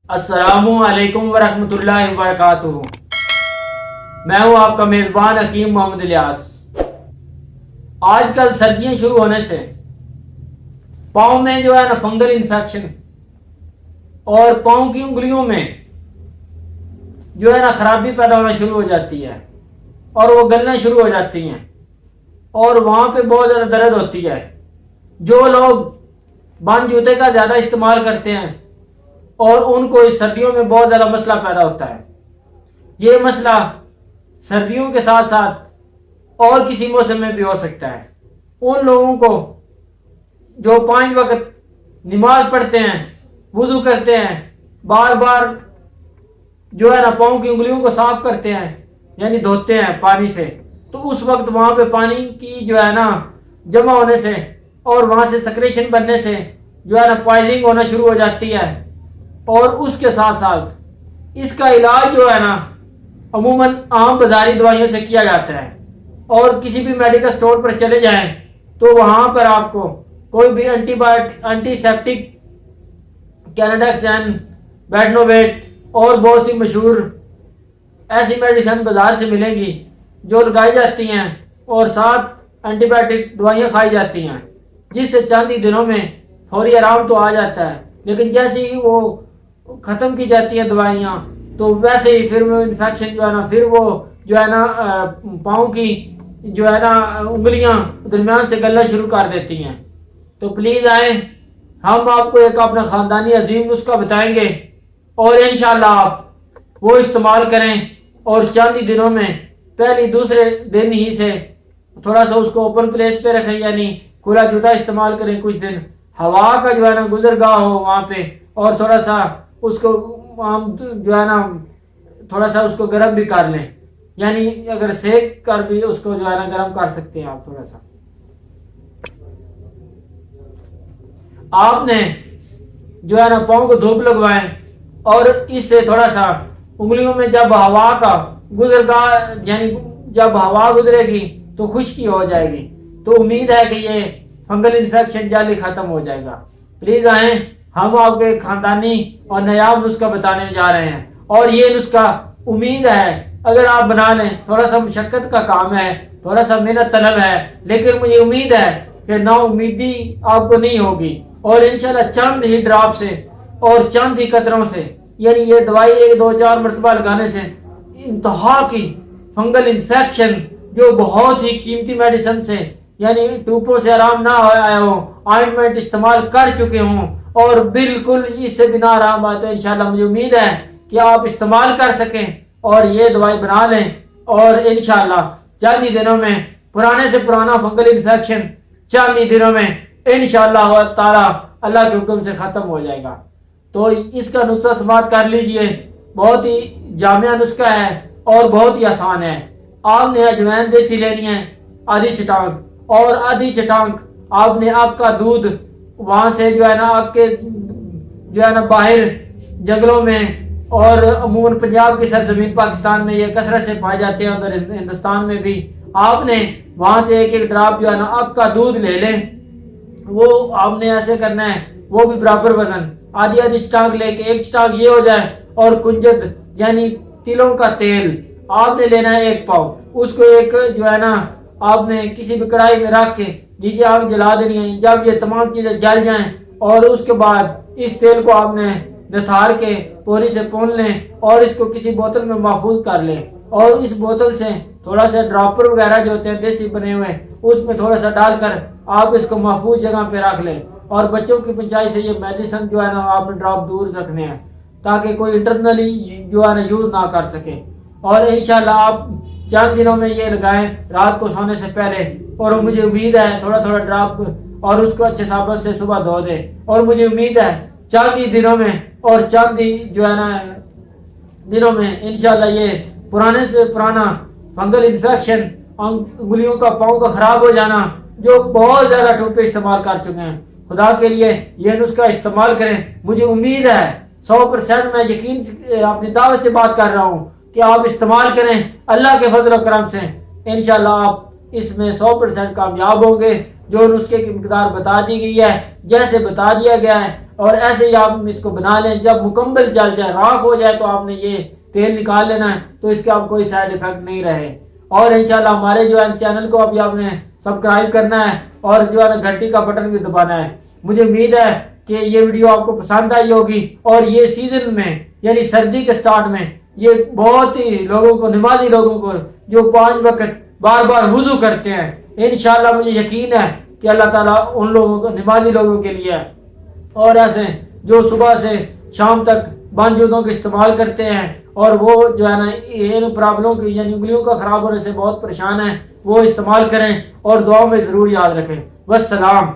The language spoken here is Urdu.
السلام علیکم ورحمۃ اللہ وبرکاتہ۔ میں ہوں آپ کا میزبان حکیم محمد الیاس۔ آج کل سردیاں شروع ہونے سے پاؤں میں جو ہے نا فنگل انفیکشن اور پاؤں کی انگلیوں میں جو ہے نا خرابی پیدا ہونا شروع ہو جاتی ہے اور وہ گلنا شروع ہو جاتی ہیں اور وہاں پہ بہت زیادہ درد ہوتی ہے۔ جو لوگ بند جوتے کا زیادہ استعمال کرتے ہیں اور ان کو اس سردیوں میں بہت زیادہ مسئلہ پیدا ہوتا ہے۔ یہ مسئلہ سردیوں کے ساتھ ساتھ اور کسی موسم میں بھی ہو سکتا ہے۔ ان لوگوں کو جو 5 وقت نماز پڑھتے ہیں، وضو کرتے ہیں، بار بار جو ہے نا پاؤں کی انگلیوں کو صاف کرتے ہیں یعنی دھوتے ہیں پانی سے، تو اس وقت وہاں پہ پانی کی جو ہے نا جمع ہونے سے اور وہاں سے سکریشن بننے سے جو ہے نا پوائزنگ ہونا شروع ہو جاتی ہے۔ اور اس کے ساتھ ساتھ اس کا علاج جو ہے نا عموماً عام بازاری دوائیوں سے کیا جاتا ہے، اور کسی بھی میڈیکل سٹور پر چلے جائیں تو وہاں پر آپ کو کوئی بھی اینٹی سیپٹک، کینیڈیکسین، بیٹنوویٹ اور بہت سی مشہور ایسی میڈیسن بازار سے ملیں گی جو لگائی جاتی ہیں اور ساتھ اینٹی بائیوٹک دوائیاں کھائی جاتی ہیں، جس سے چند ہی دنوں میں فوری آرام تو آ جاتا ہے، لیکن جیسے ہی وہ ختم کی جاتی ہیں دوائیاں تو ویسے ہی پھر وہ انفیکشن جو ہے نا پھر وہ جو ہے نا پاؤں کی جو ہے نا انگلیاں درمیان سے گلنا شروع کر دیتی ہیں۔ تو پلیز آئیں، ہم آپ کو ایک اپنا خاندانی عظیم نسخہ بتائیں گے اور انشاءاللہ آپ وہ استعمال کریں، اور چند ہی دنوں میں پہلی دوسرے دن ہی سے تھوڑا سا اس کو اوپن پلیس پہ رکھیں، یعنی کھلا جوتا استعمال کریں، کچھ دن ہوا کا جو ہے نا گزرگاہ ہو وہاں پہ، اور تھوڑا سا اس کو ہم جو ہے نا تھوڑا سا اس کو گرم بھی کر لیں، یعنی اگر سیک کر بھی اس کو جو ہے نا گرم کر سکتے ہیں آپ تھوڑا سا۔ آپ نے جو ہے نا پاؤں کو دھوپ لگوائیں اور اس سے تھوڑا سا انگلیوں میں جب ہوا کا گزرگاہ یعنی جب ہوا گزرے گی تو خشکی ہو جائے گی، تو امید ہے کہ یہ فنگل انفیکشن جلدی ختم ہو جائے گا۔ پلیز آئیں، ہم آپ کو ایک خاندانی اور نایاب نسخہ بتانے جا رہے ہیں، اور یہ نسخہ امید ہے اگر آپ بنا لیں، تھوڑا سا مشقت کا کام ہے، تھوڑا سا محنت طلب ہے، لیکن مجھے امید ہے کہ نا امیدی آپ کو نہیں ہوگی، اور انشاءاللہ چند ہی ڈراپ سے اور چند ہی قطروں سے، یعنی یہ دوائی 1-2-4 مرتبہ لگانے سے انتہا کی فنگل انفیکشن جو بہت ہی قیمتی میڈیسن سے یعنی ٹوپوں سے آرام نہ آیا ہو، آئنٹمنٹ استعمال کر چکے ہوں اور بالکل اس سے بنا آرام آئے، تو انشاءاللہ مجھے امید ہے کہ آپ استعمال کر سکیں اور یہ دوائی بنا لیں، اور انشاءاللہ چند ہی دنوں میں پرانے سے پرانا فنگل انفیکشن چند ہی دنوں میں انشاءاللہ تعالی اللہ کے حکم سے ختم ہو جائے گا۔ تو اس کا نسخہ سماعت کر لیجئے، بہت ہی جامع نسخہ ہے اور بہت ہی آسان ہے۔ آپ نے اجوین دیسی لینی ہے آدھی چٹانک، اور آدھی چٹانک آپ نے آگ کا دودھ وہاں سے جو ہے نا آگ کے جو ہے نا باہر جنگلوں میں، اور عموماً پنجاب کی سرزمین پاکستان میں یہ کثرت سے پائے جاتے ہیں، ادھر ہندوستان میں بھی، آپ نے وہاں سے ایک ڈراپ جو ہے نا آگ کا دودھ لے لیں، وہ آپ نے ایسے کرنا ہے، وہ بھی برابر وزن، آدھی چٹانک لے کے ایک چٹانک یہ ہو جائے، اور کنجد یعنی تلوں کا تیل آپ نے لینا ہے 1 پاؤ، اس کو ایک جو ہے نا آپ نے کسی بھی کڑھائی میں رکھ کے نیچے آگ جلا دینی ہے۔ جب یہ تمام چیزیں جل جائیں اور اس کے بعد اس تیل کو آپ نے نتھار کے پوری سے پون لیں اور اس کو کسی بوتل میں محفوظ کر لیں، اور اس بوتل سے تھوڑا سا ڈراپر وغیرہ جو ہوتے ہیں دیسی بنے ہوئے اس میں تھوڑا سا ڈال کر آپ اس کو محفوظ جگہ پہ رکھ لیں، اور بچوں کی پنچائی سے یہ میڈیسن جو ہے نا آپ نے ڈراپ دور رکھنے ہیں تاکہ کوئی انٹرنلی جو ہے نا یوز نہ کر سکے، اور انشاءاللہ آپ چند دنوں میں یہ لگائیں رات کو سونے سے پہلے، اور مجھے امید ہے تھوڑا تھوڑا ڈراپ اور اس کو اچھے صابن سے صبح دھو دیں، اور مجھے امید ہے چند ہی دنوں میں اور چند ہی جو ہے نا دنوں میں انشاءاللہ یہ پرانے سے پرانا فنگل انفیکشن، انگلیوں کا پاؤں کا خراب ہو جانا جو بہت زیادہ ٹوپے استعمال کر چکے ہیں، خدا کے لیے یہ نسخہ استعمال کریں۔ مجھے امید ہے 100% میں یقین اپنی دعوت سے بات کر رہا ہوں کہ آپ استعمال کریں، اللہ کے فضل و کرم سے انشاءاللہ آپ اس میں 100% کامیاب ہوں گے۔ جو نسخے کی مقدار بتا دی گئی ہے، جیسے بتا دیا گیا ہے، اور ایسے ہی آپ اس کو بنا لیں. جب مکمل جل جائے راکھ ہو جائے تو آپ نے یہ تیل نکال لینا ہے, تو اس کے آپ کوئی سائیڈ ایفیکٹ نہیں رہے. اور انشاءاللہ ہمارے جو ہے چینل کو ابھی آپ نے سبسکرائب کرنا ہے اور جو ہے گھنٹی کا بٹن بھی دبانا ہے. مجھے امید ہے کہ یہ ویڈیو آپ کو پسند آئی ہوگی, اور یہ سیزن میں یعنی سردی کے سٹارٹ میں یہ بہت ہی لوگوں کو, نمازی لوگوں کو جو 5 وقت بار بار وضو کرتے ہیں, انشاءاللہ مجھے یقین ہے کہ اللہ تعالیٰ ان لوگوں کو, نمازی لوگوں کے لیے, اور ایسے جو صبح سے شام تک بانجودوں کا استعمال کرتے ہیں اور وہ جو ہے نا ان پرابلموں کی یعنی انگلیوں کا خراب ہونے سے بہت پریشان ہیں, وہ استعمال کریں اور دعاؤں میں ضرور یاد رکھیں. والسلام.